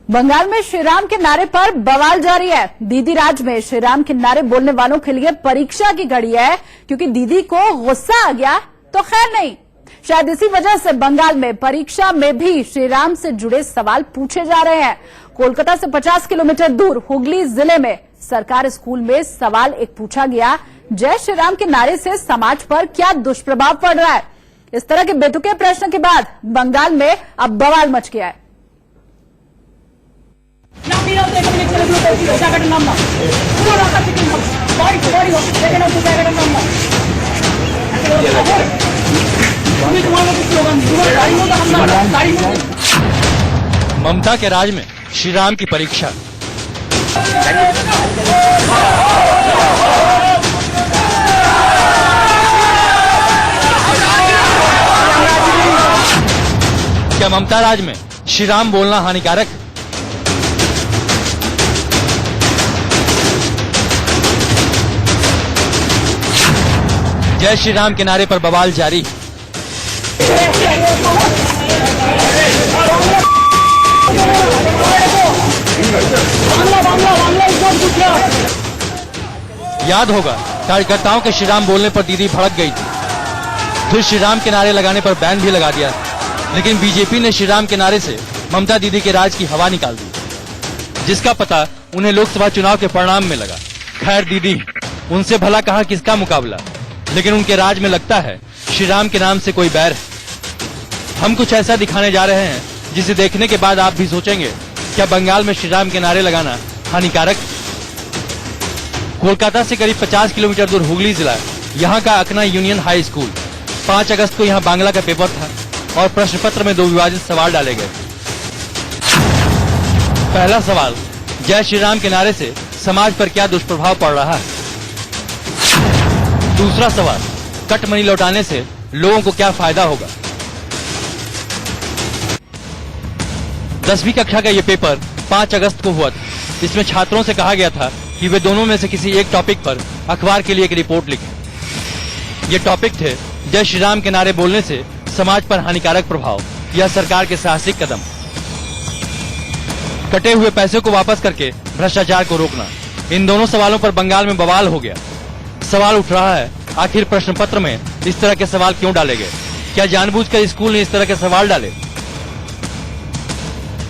बंगाल में श्रीराम के नारे पर बवाल जारी है। दीदी राज में श्रीराम के नारे बोलने वालों के लिए परीक्षा की घड़ी है, क्योंकि दीदी को गुस्सा आ गया तो खैर नहीं। शायद इसी वजह से बंगाल में परीक्षा में भी श्रीराम से जुड़े सवाल पूछे जा रहे हैं। कोलकाता से 50 किलोमीटर दूर हुगली जिले में सरकारी स्कूल में सवाल एक पूछा गया, जय श्रीराम के नारे से समाज पर क्या दुष्प्रभाव पड़ रहा है। इस तरह के बेतुके प्रश्न के बाद बंगाल में अब बवाल मच गया है। ममता के राज में श्रीराम की परीक्षा। क्या ममता राज में श्रीराम बोलना हानिकारक? जय श्रीराम के नारे पर बवाल जारी। याद होगा, कार्यकर्ताओं के श्रीराम बोलने पर दीदी भड़क गई थी। फिर श्रीराम के नारे लगाने पर बैन भी लगा दिया, लेकिन बीजेपी ने श्रीराम के नारे से ममता दीदी के राज की हवा निकाल दी, जिसका पता उन्हें लोकसभा चुनाव के परिणाम में लगा। खैर दीदी, उनसे भला कहा किसका मुकाबला, लेकिन उनके राज में लगता है श्रीराम के नाम से कोई बैर है। हम कुछ ऐसा दिखाने जा रहे हैं जिसे देखने के बाद आप भी सोचेंगे, क्या बंगाल में श्रीराम के नारे लगाना हानिकारक? कोलकाता से करीब 50 किलोमीटर दूर हुगली जिला, यहाँ का अकना यूनियन हाई स्कूल। 5 अगस्त को यहाँ बांग्ला का पेपर था और प्रश्न पत्र में 2 विवादित सवाल डाले गए। पहला सवाल, जय श्रीराम के नारे से समाज पर क्या दुष्प्रभाव पड़ रहा है। दूसरा सवाल, कट मनी लौटाने से लोगों को क्या फायदा होगा। 10वीं कक्षा का ये पेपर 5 अगस्त को हुआ था। इसमें छात्रों से कहा गया था कि वे दोनों में से किसी एक टॉपिक पर अखबार के लिए एक रिपोर्ट लिखें। ये टॉपिक थे, जय श्रीराम के नारे बोलने से समाज पर हानिकारक प्रभाव या सरकार के साहसिक कदम, कटे हुए पैसे को वापस करके भ्रष्टाचार को रोकना। इन दोनों सवालों पर बंगाल में बवाल हो गया। सवाल उठ रहा है, आखिर प्रश्न पत्र में इस तरह के सवाल क्यों डाले गए? क्या जानबूझकर स्कूल ने इस तरह के सवाल डाले?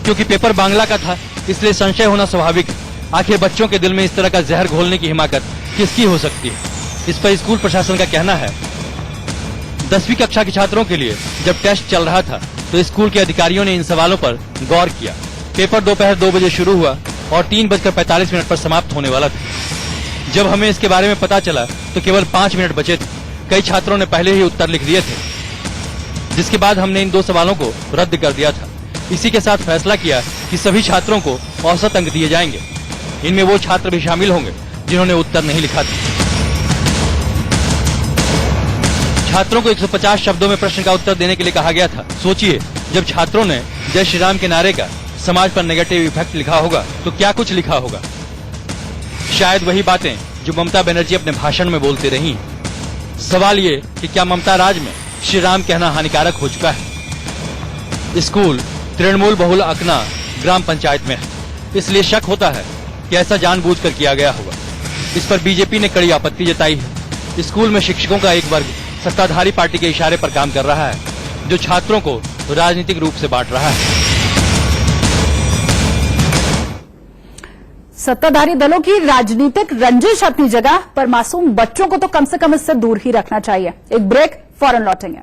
क्योंकि पेपर बांग्ला का था, इसलिए संशय होना स्वाभाविक है। आखिर बच्चों के दिल में इस तरह का जहर घोलने की हिम्मत किसकी हो सकती है? इस पर स्कूल प्रशासन का कहना है। 10वीं कक्षा के छात्रों के लिए जब टेस्ट चल रहा था तो स्कूल के अधिकारियों ने इन सवालों पर गौर किया। पेपर दोपहर 2 बजे शुरू हुआ और 3:45 पर समाप्त होने वाला था। जब हमें इसके बारे में पता चला तो केवल 5 मिनट बचे थे। कई छात्रों ने पहले ही उत्तर लिख दिए थे, जिसके बाद हमने इन 2 सवालों को रद्द कर दिया था। इसी के साथ फैसला किया कि सभी छात्रों को औसत अंक दिए जाएंगे। इनमें वो छात्र भी शामिल होंगे जिन्होंने उत्तर नहीं लिखा था। छात्रों को 150 शब्दों में प्रश्न का उत्तर देने के लिए कहा गया था। सोचिए, जब छात्रों ने जय श्रीराम के नारे का समाज पर नेगेटिव इफेक्ट लिखा होगा तो क्या कुछ लिखा होगा। शायद वही बातें जो ममता बनर्जी अपने भाषण में बोलती रही। सवाल ये कि क्या ममता राज में श्रीराम कहना हानिकारक हो चुका है। स्कूल तृणमूल बहुल अकना ग्राम पंचायत में है, इसलिए शक होता है कि ऐसा जानबूझकर किया गया होगा। इस पर बीजेपी ने कड़ी आपत्ति जताई है। स्कूल में शिक्षकों का एक वर्ग सत्ताधारी पार्टी के इशारे पर काम कर रहा है, जो छात्रों को राजनीतिक रूप से बांट रहा है। सत्ताधारी दलों की राजनीतिक रंजिश अपनी जगह, पर मासूम बच्चों को तो कम से कम इससे दूर ही रखना चाहिए। एक ब्रेक, फौरन लौटेंगे।